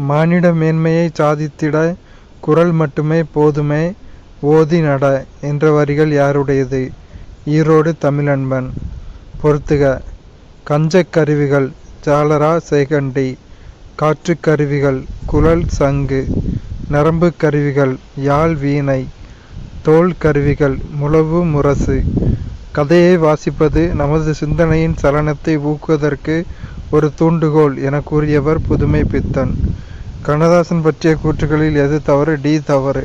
மானிட மேன்மையை சாதித்திட குரல் மட்டுமே போதுமே ஓதி நட என்ற வரிகள் யாருடையது? ஈரோடு தமிழன்பன். பொறுத்துக. கஞ்சக் கருவிகள் ஜாலரா சேகண்டி. காற்றுக் கருவிகள் குழல் சங்கு. நரம்பு கருவிகள் யாழ் வீணை. தோல் கருவிகள் முழவு முரசு. கதையை வாசிப்பது நமது சிந்தனையின் சலனத்தை ஊக்குவதற்கு ஒரு தூண்டுகோல் என கூறியவர் புதுமை பித்தன். கண்ணதாசன் பற்றிய கூற்றுகளில் எது தவறு? டி தவறு.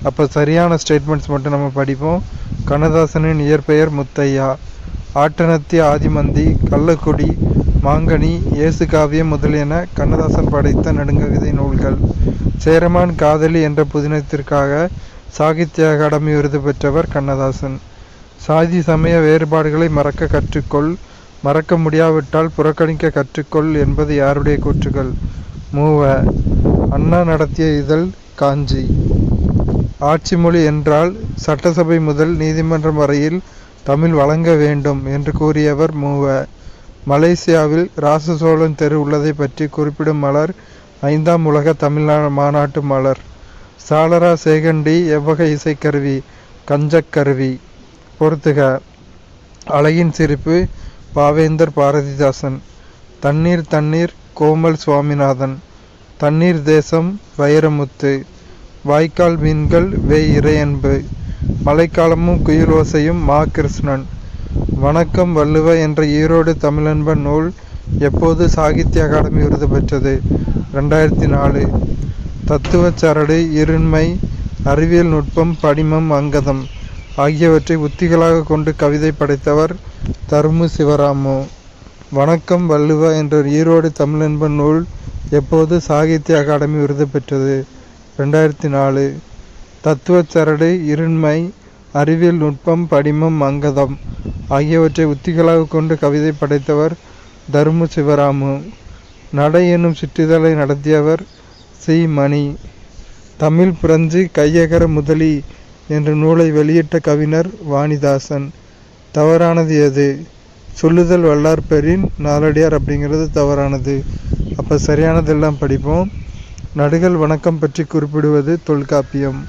அப்போ சரியான ஸ்டேட்மெண்ட்ஸ் மட்டும் நம்ம படிப்போம். கண்ணதாசனின் இயற்பெயர் முத்தையா. ஆட்டனத்தி ஆதிமந்தி, கள்ளக்குடி, மாங்கனி, இயேசு காவியம் முதலியன கண்ணதாசன் படைத்த நெடுங்கவிதை நூல்கள். சேரமான் காதலி என்ற புதினத்திற்காக சாகித்ய அகாடமி விருது பெற்றவர் கண்ணதாசன். சாதி சமய வேறுபாடுகளை மறக்க கற்றுக்கொள், மறக்க முடியாவிட்டால் புறக்கணிக்க கற்றுக்கொள் என்பது யாருடைய கூற்றுகள்? மூவ. அண்ணா நடத்திய இதழ் காஞ்சி. ஆட்சி மொழி என்றால் சட்டசபை முதல் நீதிமன்றம் வரையில் தமிழ் வழங்க வேண்டும் என்று கூறியவர் மூவ. மலேசியாவில் ராசசோழன் தெரு உள்ளதை பற்றி குறிப்பிடும் மலர் 5ஆம் உலக தமிழ் மாநாட்டு மலர். சாலரா சேகண்டி எவ்வகை இசைக்கருவி? கஞ்சக் கருவி. பொறுத்துக. அழகின் சிரிப்பு பாவேந்தர் பாரதிதாசன். தண்ணீர் தண்ணீர் கோமல் சுவாமிநாதன். தண்ணீர் தேசம் வைரமுத்து. வாய்க்கால் மீன்கள் வே இறையன்பு. மழைக்காலமும் குயிலோசையும் மா கிருஷ்ணன். வணக்கம் வள்ளுவ என்ற ஈரோடு தமிழன்பன் நூல் எப்போது சாகித்ய அகாடமி விருது பெற்றது? 2004. தத்துவச் சரடு, இருண்மை, அறிவியல் நுட்பம், படிமம், அங்கதம் ஆகியவற்றை உத்திகளாக கொண்டு கவிதை படைத்தவர் தருமு சிவராமு. வணக்கம் வள்ளுவ என்ற ஈரோடு தமிழன்பன் நூல் எப்போது சாகித்ய அகாடமி விருது பெற்றது? 2004. தத்துவச் சரடு, இருண்மை, அறிவியல் நுட்பம், படிமம், அங்கதம் ஆகியவற்றை உத்திகளாக கொண்டு கவிதை படைத்தவர் தருமு சிவராமு. நடை என்னும் சிற்றிதழை நடத்தியவர் சி. மணி. தமிழ் பிரெஞ்சு கையகர முதலி என்ற நூலை வெளியிட்ட கவிஞர் வாணிதாசன். தவறானது எது? சொல்லுதல் வல்லார் பெறின் நாலடியார் அப்படிங்கிறது தவறானது. அப்போ சரியானதெல்லாம் படிப்போம். நடுகள் வணக்கம் பற்றி குறிப்பிடுவது தொல்காப்பியம்.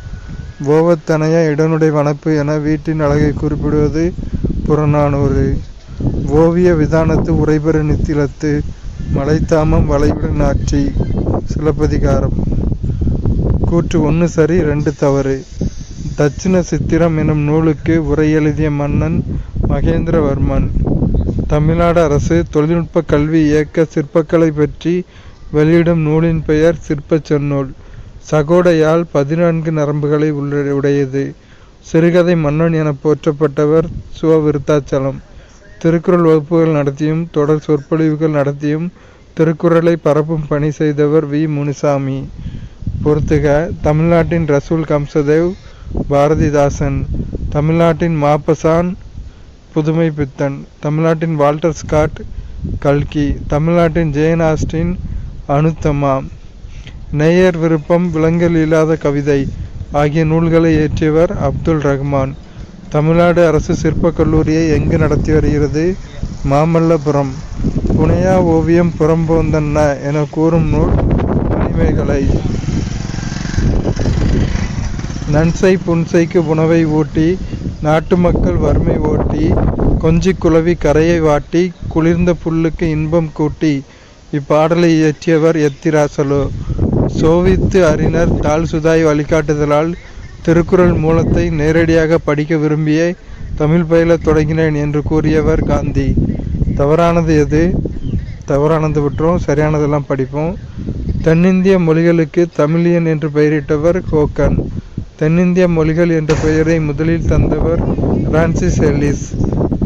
ஓவத்தனைய இடனுடை வனப்பு என வீட்டின் அழகை குறிப்பிடுவது புறநானூறு. ஓவிய விதானத்து உரைபெறு நித்திலத்து மலைத்தாமம் வளைவுடன் ஆட்சி சிலப்பதிகாரம். கூற்று 1 சரி 2 தவறு. தட்சிண சித்திரம் எனும் நூலுக்கு உரை எழுதிய மன்னன் மகேந்திரவர்மன். தமிழ்நாடு அரசு தொழில்நுட்ப கல்வி இயக்க சிற்பக்கலை பற்றி வெளியிடும் நூலின் பெயர் சிற்பச் செந்நூல். சகோடையால் 14 நரம்புகளை உடையது. சிறுகதை மன்னன் என போற்றப்பட்டவர் சுவ விருத்தாச்சலம். திருக்குறள் வகுப்புகள் நடத்தியும் தொடர் சொற்பொழிவுகள் நடத்தியும் திருக்குறளை பரப்பும் பணி செய்தவர் வி. முனுசாமி. பொறுத்துக. தமிழ்நாட்டின் ரசூல் கம்சதேவ் பாரதிதாசன். தமிழ்நாட்டின் மாப்பசான் புதுமை பித்தன். தமிழ்நாட்டின் வால்டர் ஸ்காட் கல்கி. தமிழ்நாட்டின் ஜேன் ஆஸ்டின் அனுத்தமா. நேயர் விருப்பம், விலங்கல் இல்லாத கவிதை ஆகிய நூல்களை இயற்றியவர் அப்துல் ரஹ்மான். தமிழ்நாடு அரசு சிற்பக் கல்லூரியை எங்கு நடத்தி வருகிறது? மாமல்லபுரம். புனையா ஓவியம் புறம்போந்தன்ன என கூறும் நூல் மணிமேகலை. நன்சை புன்சைக்கு உணவை ஊட்டி நாட்டு மக்கள் வறுமை ஓட்டி கொஞ்சி குளவி கரையை வாட்டி குளிர்ந்த புல்லுக்கு இன்பம் கூட்டி. இப்பாடலை இயற்றியவர் எத்திராசலோ. சோவித்து அறிஞர் தாழ் சுதாய் வழிகாட்டுதலால் திருக்குறள் மூலத்தை நேரடியாக படிக்க விரும்பியே தமிழ் பயில தொடங்கினேன் என்று கூறியவர் காந்தி. தவறானது எது? தவறானது விட்டுரும், சரியானதெல்லாம் படிப்போம். தென்னிந்திய மொழிகளுக்கு தமிழியன் என்று பெயரிட்டவர் ஹோக்கன். தென்னிந்திய மொழிகள் என்ற பெயரை முதலில் தந்தவர் பிரான்சிஸ் எல்லிஸ்.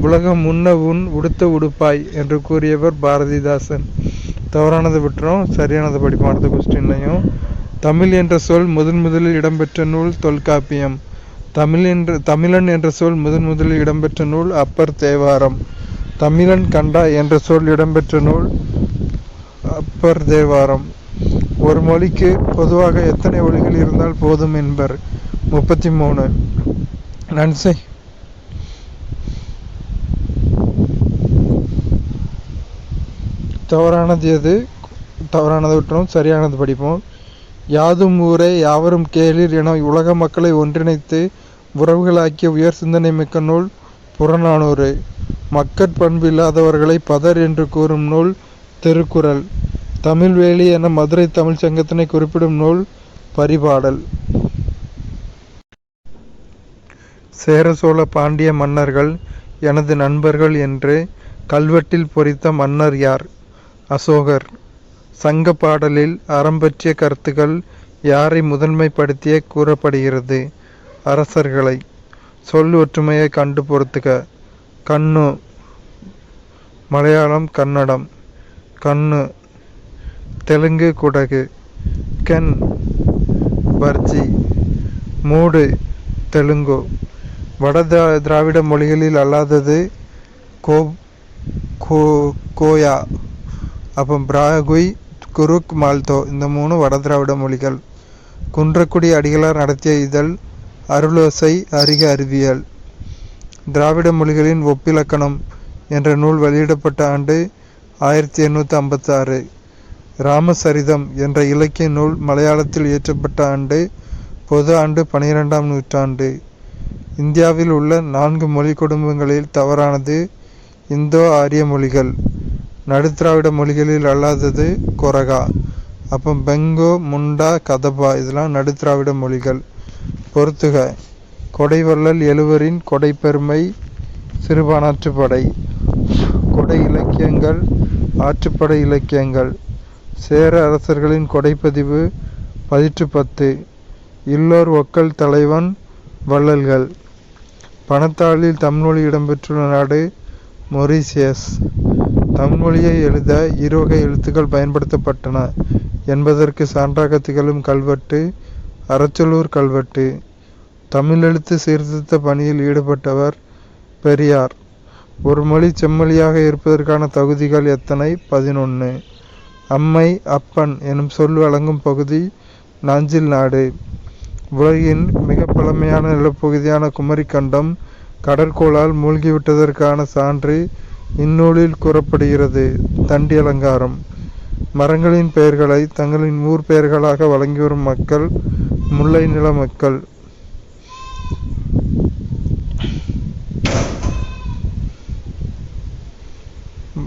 உலகம் உண்ண உன் உடுத்த உடுப்பாய் என்று கூறியவர் பாரதிதாசன். தவறானது விட்டுரும், சரியானது படிப்போம் அடுத்த கொஸ்டின்லையும். தமிழ் என்ற சொல் முதலில் இடம்பெற்ற நூல் தொல்காப்பியம். தமிழன் என்ற சொல் முதலில் இடம்பெற்ற நூல் அப்பர் தேவாரம். தமிழன் கண்டா என்ற சொல் இடம்பெற்ற நூல் அப்பர் தேவாரம். ஒரு மொழிக்கு பொதுவாக எத்தனை ஒலிகள் இருந்தால் போதும் என்பர்? 33. நன்சை தவறானது எது? தவறானதை விட்டுரும், சரியானது படிப்போம். யாதும் ஊரே யாவரும் கேளீர் என உலக மக்களை ஒன்றிணைத்து உறவுகளாக்கிய உயர் சிந்தனை மிக்க நூல் புறநானூறு. மக்கட்பண்பு இல்லாதவர்களை பதர் என்று கூறும் நூல் திருக்குறள். தமிழ்வேலி என மதுரை தமிழ் சங்கத்தினை குறிப்பிடும் நூல் பரிபாடல். சேர சோழ பாண்டிய மன்னர்கள் எனது நண்பர்கள் என்று கல்வெட்டில் பொறித்த மன்னர் யார்? அசோகர். சங்க பாடலில் அறம் பற்றிய கருத்துக்கள் யாரை முதன்மைப்படுத்திய கூறப்படுகிறது? அரசர்களை. சொல் ஒற்றுமையை கண்டு பொறுத்துக. கண்ணு மலையாளம் கன்னடம். கண்ணு தெலுங்கு குடகு. கென் பர்ஜி. மூடு தெலுங்கு. வட திராவிட மொழிகளில் அல்லாதது கோயா. அப்போ பிராகுய் குருக் மால்தோ இந்த 3 வட திராவிட மொழிகள். குன்றக்குடி அடிகளார் நடத்திய இதழ் அருளோசை அறிக அறிவியல். திராவிட மொழிகளின் ஒப்பிலக்கணம் என்ற நூல் வெளியிடப்பட்ட ஆண்டு 1856. ராமசரிதம் என்ற இலக்கிய நூல் மலையாளத்தில் இயற்றப்பட்ட ஆண்டு பொது ஆண்டு 12ஆம் நூற்றாண்டு. இந்தியாவில் உள்ள 4 மொழி குடும்பங்களில் தவறானது இந்தோ ஆரிய மொழிகள். நடுத்திராவிட மொழிகளில் அல்லாதது கொரகா. அப்போ பெங்கோ முண்டா கதபா இதெல்லாம் நடுத்திராவிட மொழிகள். பொறுத்துக. கொடைவள்ளல் எழுவரின் கொடைப்பெருமை சிறுபானாற்றுப்படை. கொடை இலக்கியங்கள் ஆற்றுப்படை இலக்கியங்கள். சேர அரசர்களின் கொடைப்பதிவு பதிற்று 10. இல்லோர் ஒக்கல் தலைவன் வள்ளல்கள். பணத்தாளில் தமிழ்மொழி இடம்பெற்றுள்ள நாடு மொரீசியஸ். தமிழ்மொழியை எழுத இருவகை எழுத்துக்கள் பயன்படுத்தப்பட்டன என்பதற்கு சான்றாக திகழும் கல்வெட்டு அரச்சலூர் கல்வெட்டு. தமிழெழுத்து சீர்திருத்த பணியில் ஈடுபட்டவர் பெரியார். ஒரு மொழி செம்மொழியாக இருப்பதற்கான தகுதிகள் எத்தனை? 11. அம்மை அப்பன் எனும் சொல் வழங்கும் பகுதி நாஞ்சில் நாடு. உலகின் மிக பழமையான நிலப்பகுதியான குமரிக்கண்டம் கடற்கோளால் மூழ்கிவிட்டதற்கான சான்று இந்நூலில் கூறப்படுகிறது. தண்டி அலங்காரம். மரங்களின் பெயர்களை தங்களின் ஊர் பெயர்களாக வழங்கி வரும் மக்கள் முல்லை நில மக்கள்.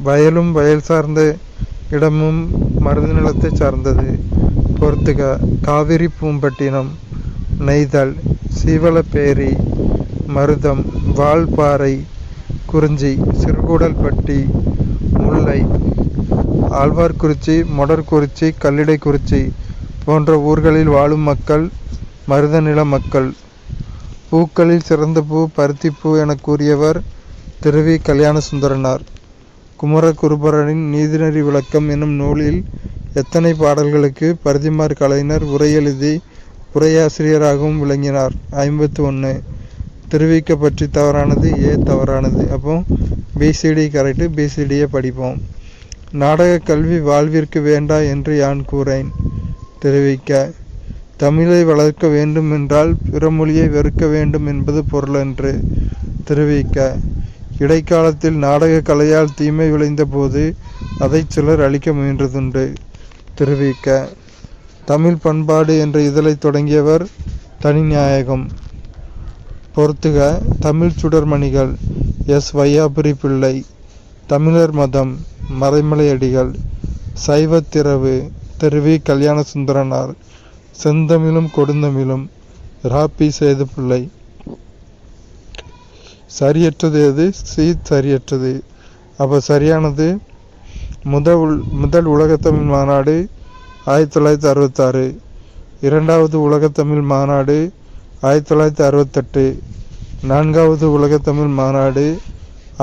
வயலும் வயல் சார்ந்த இடமும் மருத நிலத்தை சார்ந்தது. பொறுத்துக. காவிரி பூம்பட்டினம். நெய்தல். சீவலப்பேரி. மருதம். வால்பாறை. குறிஞ்சி. சிறுகூடல்பட்டி. முல்லை. ஆழ்வார்குறிச்சி மொடர்குறிச்சி கல்லிடைக்குறிச்சி போன்ற ஊர்களில் வாழும் மக்கள் மருத நில மக்கள். பூக்களில் சிறந்த பூ பருத்திப்பூ என கூறியவர் திருவி கல்யாண சுந்தரனார். குமரகுருபரனின் நீதிநெறி விளக்கம் எனும் நூலில் எத்தனை பாடல்களுக்கு பரிதிமாற் கலைஞர் உரை எழுதி உரையாசிரியராகவும் விளங்கினார்? 51. திருவிக்க பற்றி தவறானது ஏ தவறானது. அப்போ பிசிடி கரெக்டு. பிசிடியை படிப்போம். நாடக கல்வி வாழ்விற்கு வேண்டா என்று யான் கூறேன். திருவிக்க. தமிழை வளர்க்க வேண்டும் என்றால் பிற மொழியை வெறுக்க வேண்டும் என்பது பொருளன்று. திருவிக்க. இடைக்காலத்தில் நாடக கலையால் தீமை விளைந்த போது அதை சிலர் அழிக்க முயன்றதுண்டு. திருவிக்க. தமிழ் பண்பாடு என்ற இதழை தொடங்கியவர் தனிநாயகம். பொறுத்துக. தமிழ் சுடர்மணிகள் எஸ் வையாபுரி பிள்ளை. தமிழர் மதம் மறைமலையடிகள். சைவத்திரவு திருவி கல்யாண சுந்தரனார். செந்தமிழும் கொடுந்தமிழும் ராபி சேதுப்பிள்ளை. சரியற்றது எது? சரியற்றது. அப்போ சரியானது முதல் உலகத்தமிழ் மாநாடு 1966. இரண்டாவது உலகத்தமிழ் மாநாடு 1968. நான்காவது உலகத்தமிழ் மாநாடு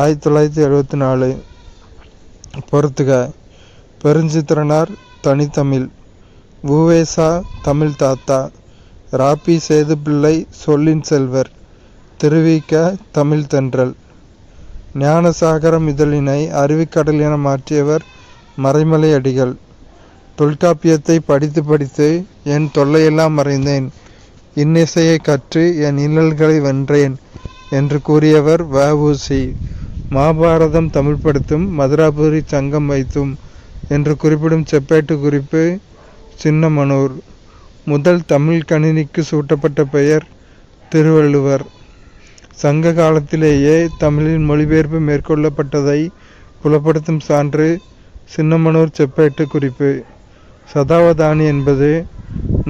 1974. பொறுத்துக. பெருஞ்சித்திரனார் தனித்தமிழ். உவேசா தமிழ் தாத்தா. ராபி சேதுப்பிள்ளை சொல்லின் செல்வர். திருவிக்க தமிழ் தென்றல். ஞானசாகரம் இதழினை அருவிக்கடல் என மாற்றியவர் மறைமலை அடிகள். தொல்காப்பியத்தை படித்து படித்து என் தொல்லையெல்லாம் மறைந்தேன், இன்னிசையை கற்று என் இன்னல்களை வென்றேன் என்று கூறியவர் வ.உ.சி. மாபாரதம் தமிழ்படுத்தும் மதுராபுரி சங்கம் வைத்தும் என்று குறிப்பிடும் செப்பேட்டு குறிப்பு சின்னமனூர். முதல் தமிழ் கணினிக்கு சூட்டப்பட்ட பெயர் திருவள்ளுவர். சங்க காலத்திலேயே தமிழில் மொழிபெயர்ப்பு மேற்கொள்ளப்பட்டதை புலப்படுத்தும் சான்று சின்னமனூர் செப்பேட்டு குறிப்பு. சதாவதானி என்பது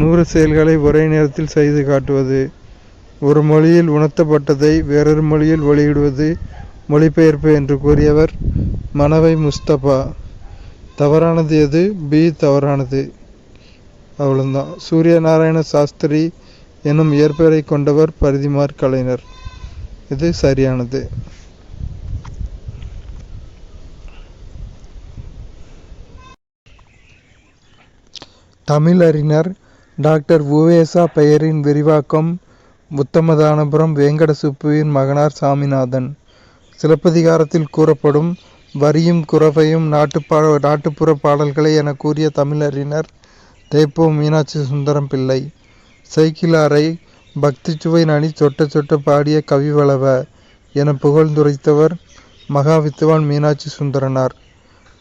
100 செயல்களை ஒரே நேரத்தில் செய்து காட்டுவது. ஒரு மொழியில் உணர்த்தப்பட்டதை வேறொரு மொழியில் வெளியிடுவது மொழிபெயர்ப்பு என்று கூறியவர் மனவை முஸ்தபா. தவறானது எது? பி தவறானது. அவ்வளோதான். சூரிய நாராயண சாஸ்திரி எனும் இயற்பெயரை கொண்டவர் பரிதிமாற் கலைஞர். இது சரியானது. தமிழறிஞர் டாக்டர் உ.வே.சா பெயரின் விரிவாக்கம் உத்தமதானபுரம் வேங்கட சுப்புவின் மகனார் சாமிநாதன். சிலப்பதிகாரத்தில் கூறப்படும் வரியும் குரவையும் நாட்டுப்புற பாடல்களை என கூறிய தமிழறிஞர் தேப்போ மீனாட்சி சுந்தரம் பிள்ளை. செய்கிலாரை பக்திச்சுவை நனி சொட்ட சொட்ட பாடிய கவிவளவ என புகழ்ந்துரைத்தவர் மகாவித்துவான் மீனாட்சி சுந்தரனார்.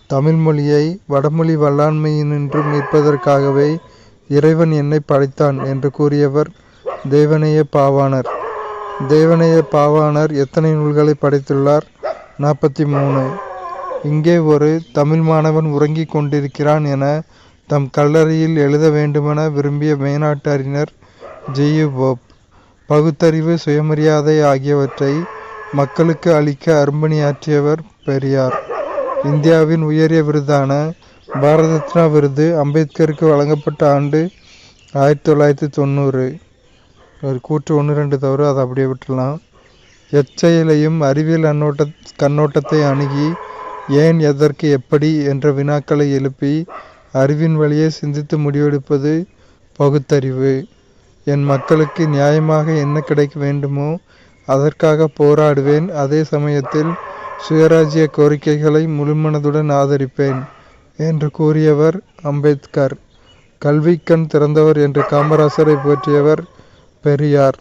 தமிழ் மொழியை வடமொழி வல்லாண்மையினின்று மீட்பதற்காகவே இறைவன் என்னை படைத்தான் என்று கூறியவர் தேவநேய பாவாணர். தேவநேய பாவாணர் எத்தனை நூல்களை படைத்துள்ளார்? 43. இங்கே ஒரு தமிழ் மாணவன் உறங்கிக் கொண்டிருக்கிறான் என தம் கல்லறையில் எழுத வேண்டுமென விரும்பிய மேனாட்டு அறிஞர் ஜி.யு. போப். பகுத்தறிவு, சுயமரியாதை ஆகியவற்றை மக்களுக்கு அளிக்க அரும்பணியாற்றியவர் பெரியார். இந்தியாவின் உயரிய விருதான பாரத ரத்னா விருது அம்பேத்கருக்கு வழங்கப்பட்ட ஆண்டு 1990. ஒரு கூற்று 1-2 தவறு, அதை அப்படியே விட்டுடலாம். எச்செயலையும் அறிவியல் கண்ணோட்டத்தை அணுகி ஏன், எதற்கு, எப்படி என்ற வினாக்களை எழுப்பி அறிவின் வழியே சிந்தித்து முடிவெடுப்பது பகுத்தறிவு. என் மக்களுக்கு நியாயமாக என்ன கிடைக்க வேண்டுமோ அதற்காக போராடுவேன். அதே சமயத்தில் சுயராஜ்ய கோரிக்கைகளை முழுமனதுடன் ஆதரிப்பேன் என்று கூறியவர் அம்பேத்கர். கல்விக்கண் திறந்தவர் என்று காமராசரை போற்றியவர் பெரியார்.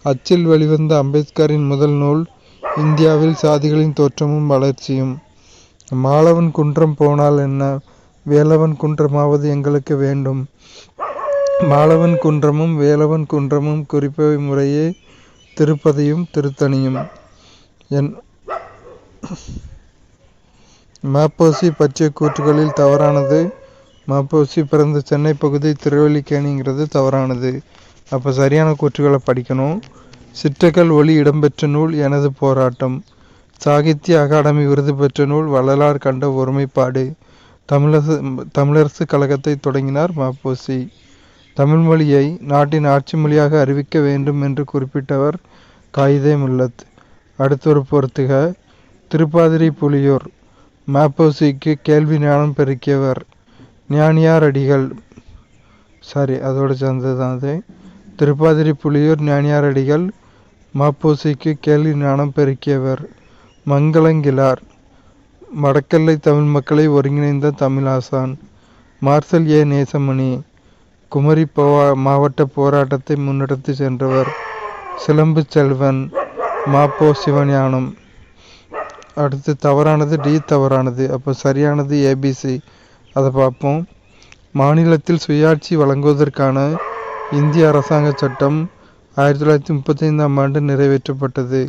அச்சில் வெளிவந்த அம்பேத்கரின் முதல் நூல் இந்தியாவில் சாதிகளின் தோற்றமும் வளர்ச்சியும். மாலவன் குன்றம் போனால் என்ன, வேலவன் குன்றமாவது எங்களுக்கு வேண்டும். மாலவன் குன்றமும் வேலவன் குன்றமும் குறிப்பவை முறையே திருப்பதியும் திருத்தணியும். ம.பொ.சி. பற்றிய கூற்றுகளில் தவறானது. ம.பொ.சி. பிறந்த சென்னை பகுதி திருவல்லிக்கேணிங்கிறது தவறானது. அப்போ சரியான கூற்றுகளை படிக்கணும். சிற்றகல் ஒளி இடம்பெற்ற நூல் எனது போராட்டம். சாகித்ய அகாடமி விருது பெற்ற நூல் வள்ளலார் கண்ட ஒருமைப்பாடு. தமிழரசு கழகத்தை தொடங்கினார் ம.பொ.சி. தமிழ் மொழியை நாட்டின் ஆட்சி மொழியாக அறிவிக்க வேண்டும் என்று குறிப்பிட்டவர் காயிதே மில்லத். அடுத்தொரு பொறுத்துக. திருப்பாதிரி புலியூர் ம.பொ.சிக்கு கேள்வி ஞானம் பெருக்கியவர் ஞானியார் அடிகள். அதோடு சேர்ந்தது தான் அது. திருப்பாதிரி புலியூர் ஞானியார் அடிகள் ம.பொ.சிக்கு கேள்வி ஞானம் பெருக்கியவர். மங்களங்கிழார் வடக்கெல்லை தமிழ் மக்களை ஒருங்கிணைந்த தமிழாசான். மார்சல் ஏ. நேசமணி குமரி மாவட்ட போராட்டத்தை முன்னெடுத்து சென்றவர். சிலம்பு செல்வன் ம.பொ. சிவஞானம். அடுத்து தவறானது டி தவறானது. அப்போ சரியானது ஏபிசி. அதை பார்ப்போம். மாநிலத்தில் சுயாட்சி வழங்குவதற்கான இந்திய அரசாங்க சட்டம் 1935ஆம் ஆண்டு நிறைவேற்றப்பட்டது.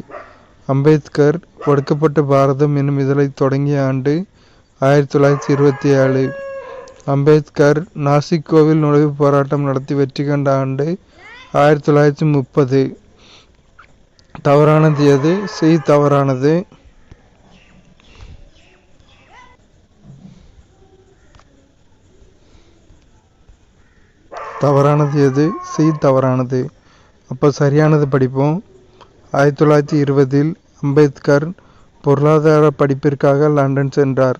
அம்பேத்கர் ஒடுக்கப்பட்ட பாரதம் என்னும் இதழை தொடங்கிய ஆண்டு 1927. அம்பேத்கர் நாசிக் கோவில் நுழைவு போராட்டம் நடத்தி வெற்றி கண்ட ஆண்டு 1930. தவறானது எது? சி தவறானது. தவறானது எது? சி தவறானது. அப்போ சரியானது படிப்போம். 1920 அம்பேத்கர் பொருளாதார படிப்பிற்காக லண்டன் சென்றார்.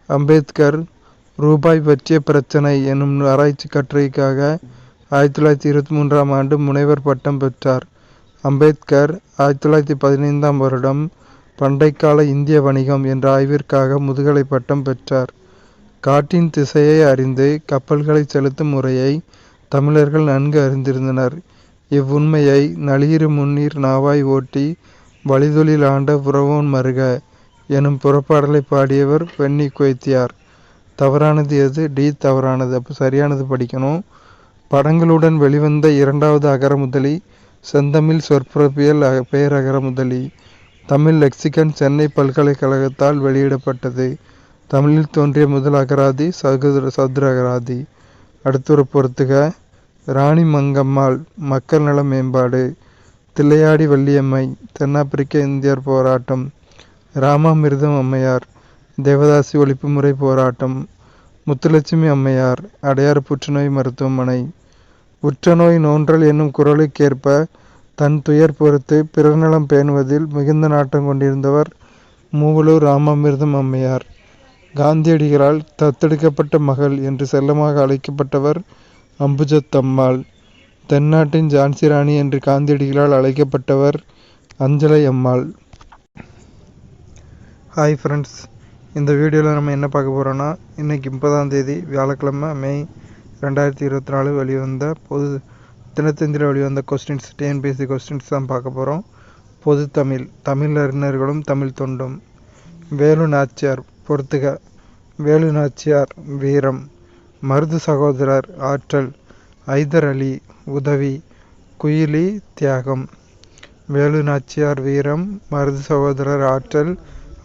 அம்பேத்கர் ரூபாய் பற்றிய பிரச்சனை எனும் ஆராய்ச்சி கட்டுரைக்காக 1923ஆம் ஆண்டு முனைவர் பட்டம் பெற்றார். அம்பேத்கர் 1915ஆம் வருடம் பண்டைக்கால இந்திய வணிகம் என்ற ஆய்விற்காக முதுகலை பட்டம் பெற்றார். காற்றின் திசையை அறிந்து கப்பல்களை செலுத்தும் முறையை தமிழர்கள் நன்கு அறிந்திருந்தனர். இவ்வுண்மையை நளியிரு முன்னீர் நாவாய் ஓட்டி வழிதொழில் ஆண்ட உறவோன் மருக எனும் புறப்பாடலை பாடியவர் பென்னி குவைத்தியார். தவறானது எது? டி தவறானது. அப்போ சரியானது படிக்கணும். படங்களுடன் வெளிவந்த இரண்டாவது அகரமுதலி செந்தமிழ் சொற்பிறப்பியல் பெயர் அகரமுதலி. தமிழ் லெக்சிகன் சென்னை பல்கலைக்கழகத்தால் வெளியிடப்பட்டது. தமிழில் தோன்றிய முதல் அகராதி சதுர அகராதி. அடுத்து பொறுத்துக. ராணி மங்கம்மாள் மக்கள் நல மேம்பாடு. தில்லையாடி வள்ளியம்மை தென்னாப்பிரிக்க இந்தியர் போராட்டம். ராமாமிர்தம் அம்மையார் தேவதாசி ஒழிப்பு முறை போராட்டம். முத்துலட்சுமி அம்மையார் அடையாறு புற்றுநோய் மருத்துவமனை. உற்றநோய் நோன்றல் என்னும் குரலுக்கேற்ப தன் துயர் பொறுத்து பிறர் நலம் பேணுவதில் மிகுந்த நாட்டம் கொண்டிருந்தவர் மூவலூர் ராமாமிர்தம் அம்மையார். காந்தியடிகளால் தத்தெடுக்கப்பட்ட மகள் என்று செல்லமாக அழைக்கப்பட்டவர் அம்புஜத்தம்மாள். தென்னாட்டின் ஜான்சி ராணி என்று காந்தியடிகளால் அழைக்கப்பட்டவர் அஞ்சலை அம்மாள். ஹாய் ஃப்ரெண்ட்ஸ், இந்த வீடியோவில் நம்ம என்ன பார்க்க போகிறோன்னா, இன்றைக்கி 30ஆம் தேதி வியாழக்கிழமை மே 2024 வெளிவந்த தினத்தந்தியில் வெளிவந்த கொஸ்டின்ஸ், டிஎன்பிஎஸ்சி கொஸ்டின்ஸ் தான் பார்க்க போகிறோம். பொது தமிழ், தமிழ் அறிஞர்களும் தமிழ் தொண்டும். வேலு நாச்சியார் பொறுத்துக. வேலு நாச்சியார் வீரம். மருது சகோதரர் ஆற்றல். ஐதர் அலி உதவி. குயிலி தியாகம். வேலு நாச்சியார் வீரம், மருது சகோதரர் ஆற்றல்,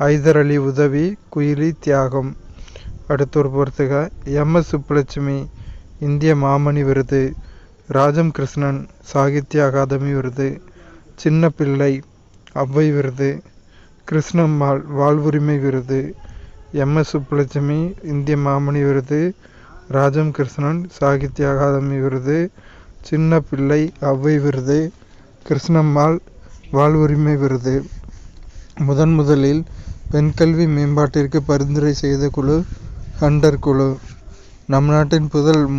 ஐதர் அலி உதவி, குயிலி தியாகம். அடுத்த பொறுத்துக. எம்.எஸ். சுப்புலட்சுமி இந்திய மாமணி விருது. ராஜம் கிருஷ்ணன் சாகித்ய அகாதமி விருது. சின்ன பிள்ளை அவ்வை விருது. கிருஷ்ணம்மாள் வாழ்வுரிமை விருது. எம்.எஸ். சுப்புலட்சுமி இந்திய மாமணி விருது. ராஜம் கிருஷ்ணன் சாகித்ய அகாதமி விருது. சின்ன பிள்ளை அவ்வை விருது. கிருஷ்ணம்மாள் வாழ்வுரிமை விருது. முதலில் பெண் கல்வி மேம்பாட்டிற்கு பரிந்துரை செய்த குழு ஹண்டர் குழு. நம் நாட்டின்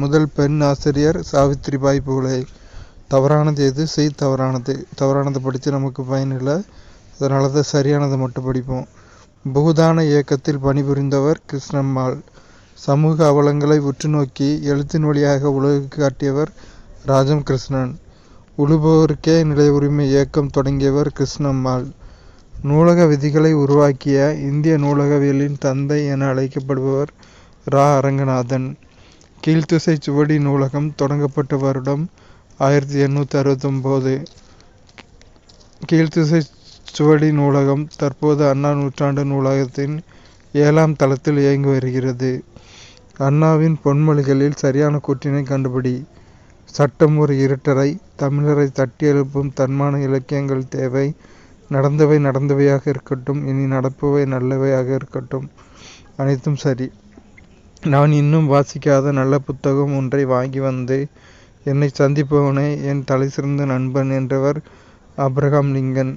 முதல் பெண் ஆசிரியர் சாவித்ரிபாய் பூலே. தவறானது எது? தவறானது படித்து நமக்கு பயனில்லை, அதனால தான் சரியானதை மட்டும் படிப்போம். பூதான இயக்கத்தில் பணிபுரிந்தவர் கிருஷ்ணம்மாள். சமூக அவலங்களை உற்று நோக்கி எழுத்தின் வழியாக உலகுக்கு காட்டியவர் ராஜம் கிருஷ்ணன். உழுபவருக்கே நிலை உரிமை இயக்கம் தொடங்கியவர் கிருஷ்ணம்மாள். நூலக விதிகளை உருவாக்கிய இந்திய நூலகவியலின் தந்தை என அழைக்கப்படுபவர் ரா. அரங்கநாதன். கீழ்த்திசை சுவடி நூலகம் தொடங்கப்பட்ட வருடம் 1869. கீழ்த்திசை சுவடி நூலகம் தற்போது அண்ணா நூற்றாண்டு நூலகத்தின் 7ஆம் தளத்தில் இயங்கி வருகிறது. அண்ணாவின் பொன்மொழிகளில் சரியான கூற்றினை கண்டுபிடி. சட்டம் ஒரு இருட்டறை. தமிழரை தட்டி எழுப்பும் தன்மான இலக்கியங்கள் தேவை. நடந்தவை நடந்தவையாக இருக்கட்டும், இனி நடப்பவை நல்லவையாக இருக்கட்டும். அனைத்தும் சரி. நான் இன்னும் வாசிக்காத நல்ல புத்தகம் ஒன்றை வாங்கி வந்து என்னை சந்திப்பவனே என் தலை சிறந்த நண்பன் என்றவர் ஆபிரகாம் லிங்கன்.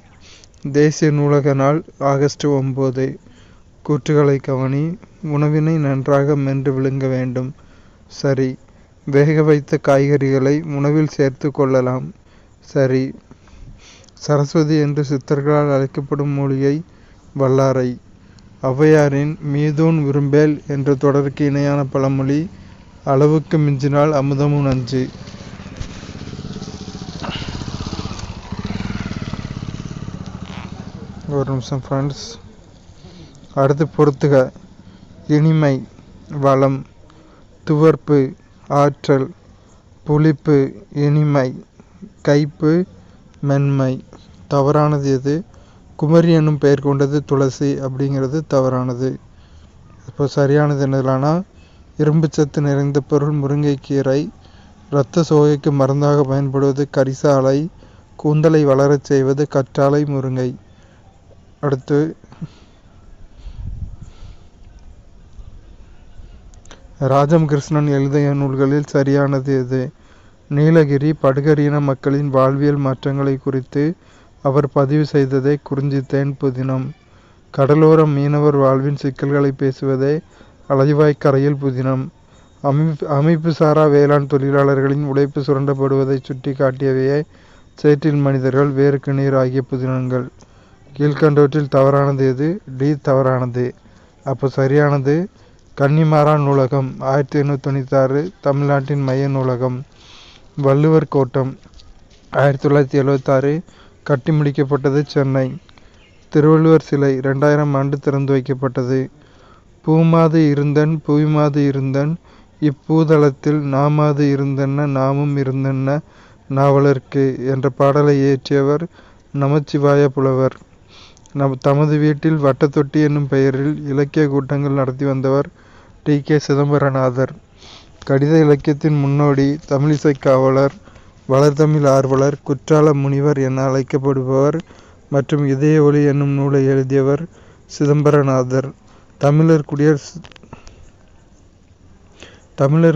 தேசிய நூலக நாள் ஆகஸ்ட் 9. கூற்றுகளை கவனி. உணவினை நன்றாக மென்று விழுங்க வேண்டும். சரி. வேக வைத்த காய்கறிகளை உணவில் சேர்த்து கொள்ளலாம். சரி. சரஸ்வதி என்று சித்தர்களால் அழைக்கப்படும் மூலிகை வல்லாரை. ஔவையாரின் மீதூன் விரும்பேல் என்ற தொடருக்கு இணையான பழமொழி அளவுக்கு மிஞ்சினால் அமுதமும் நஞ்சு. ஒரு நிமிஷம் ஃப்ரெண்ட்ஸ். அடுத்து பொறுத்துக. இனிமை வளம். துவர்ப்பு ஆற்றல். புளிப்பு இனிமை. கைப்பு மென்மை. தவறானது எது? குமரி என்னும் பெயர் கொண்டது துளசி அப்படிங்கிறது தவறானது. இப்போ சரியானது என்னதுலானா, இரும்பு சத்து நிறைந்த பொருள் முருங்கைக்கீரை. இரத்த சோகைக்கு மருந்தாக பயன்படுவது கரிசாலை. கூந்தலை வளரச் செய்வது கற்றாழை முருங்கை. அடுத்து ராஜம் கிருஷ்ணன் எழுதிய நூல்களில் சரியானது எது? நீலகிரி படுகர் இன மக்களின் வாழ்வியல் மாற்றங்களை குறித்து அவர் பதிவு செய்ததே குறிஞ்சித்தேன் புதினம். கடலோர மீனவர் வாழ்வின் சிக்கல்களை பேசுவதே அலைவாய்க்கரையில் புதினம். அமைப்பு சாரா வேளாண் தொழிலாளர்களின் உழைப்பு சுரண்டப்படுவதை சுட்டி காட்டியவையே சேற்றில் மனிதர்கள் வேருக்கு நீர் ஆகிய புதினங்கள். கீழ்கண்டவற்றில் தவறானது எது? டி தவறானது. அப்போ சரியானது கன்னிமாரா நூலகம் 1896 தமிழ்நாட்டின் மைய நூலகம். வள்ளுவர் கோட்டம் 1976 கட்டி முடிக்கப்பட்டது சென்னை. திருவள்ளுவர் சிலை 2000 ஆண்டு திறந்து வைக்கப்பட்டது. பூமாது இருந்தன் புவிமாது இருந்தன் இப்பூதளத்தில் நாமாது இருந்தென்ன நாமும் இருந்தென்ன நாவலர்க்கு என்ற பாடலை இயற்றியவர் நமச்சிவாய புலவர். தமது வீட்டில் வட்டத்தொட்டி என்னும் பெயரில் இலக்கிய கூட்டங்கள் நடத்தி வந்தவர் டி.கே. சிதம்பரநாதர். கடித இலக்கியத்தின் முன்னோடி, தமிழிசைக் காவலர், வளர்தமிழ் ஆர்வலர், குற்றால முனிவர் என அழைக்கப்படுபவர் மற்றும் இதய ஒளி என்னும் நூலை எழுதியவர் சிதம்பரநாதர். தமிழர்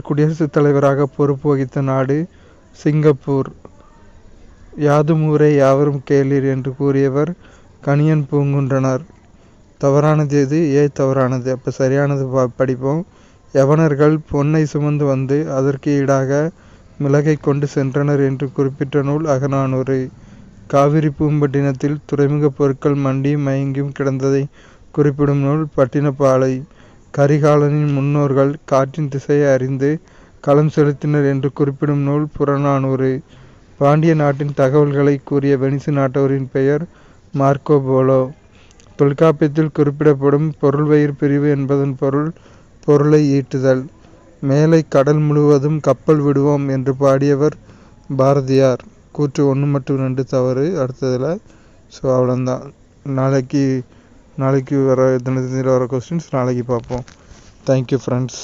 குடியரசுத் தலைவராக பொறுப்பு வகித்த நாடு சிங்கப்பூர். யாதும் ஊரே யாவரும் கேளீர் என்று கூறியவர் கணியன் பூங்குன்றனார். தவறானது எது? தவறானது. அப்போ சரியானது படிப்போம். யவனர்கள் பொன்னை சுமந்து வந்து அதற்கு ஈடாக மிளகை கொண்டு சென்றனர் என்று குறிப்பிட்ட நூல் அகநானூறு. காவிரி பூம்பட்டினத்தில் துறைமுக பொருட்கள் மண்டியும் மயங்கியும் கிடந்ததை குறிப்பிடும் நூல் பட்டினப்பாலை. கரிகாலனின் முன்னோர்கள் காற்றின் திசையை அறிந்து களம் செலுத்தினர் என்று குறிப்பிடும் நூல் புறநானூறு. பாண்டிய நாட்டின் தகவல்களை கூறிய வெனிசு நாட்டவரின் பெயர் மார்க்கோ போலோ. தொல்காப்பியத்தில் குறிப்பிடப்படும் பொருள்வயிர் பிரிவு என்பதன் பொருளை ஈட்டுதல். மேலை கடல் முழுவதும் கப்பல் விடுவோம் என்று பாடியவர் பாரதியார். கூற்று 1 மற்றும் 2 தவறு அடுத்ததில். ஸோ அவ்வளோதான். நாளைக்கு வர தினத்தந்தியில் வர கொஸ்டின்ஸ் நாளைக்கு பார்ப்போம். Thank you friends.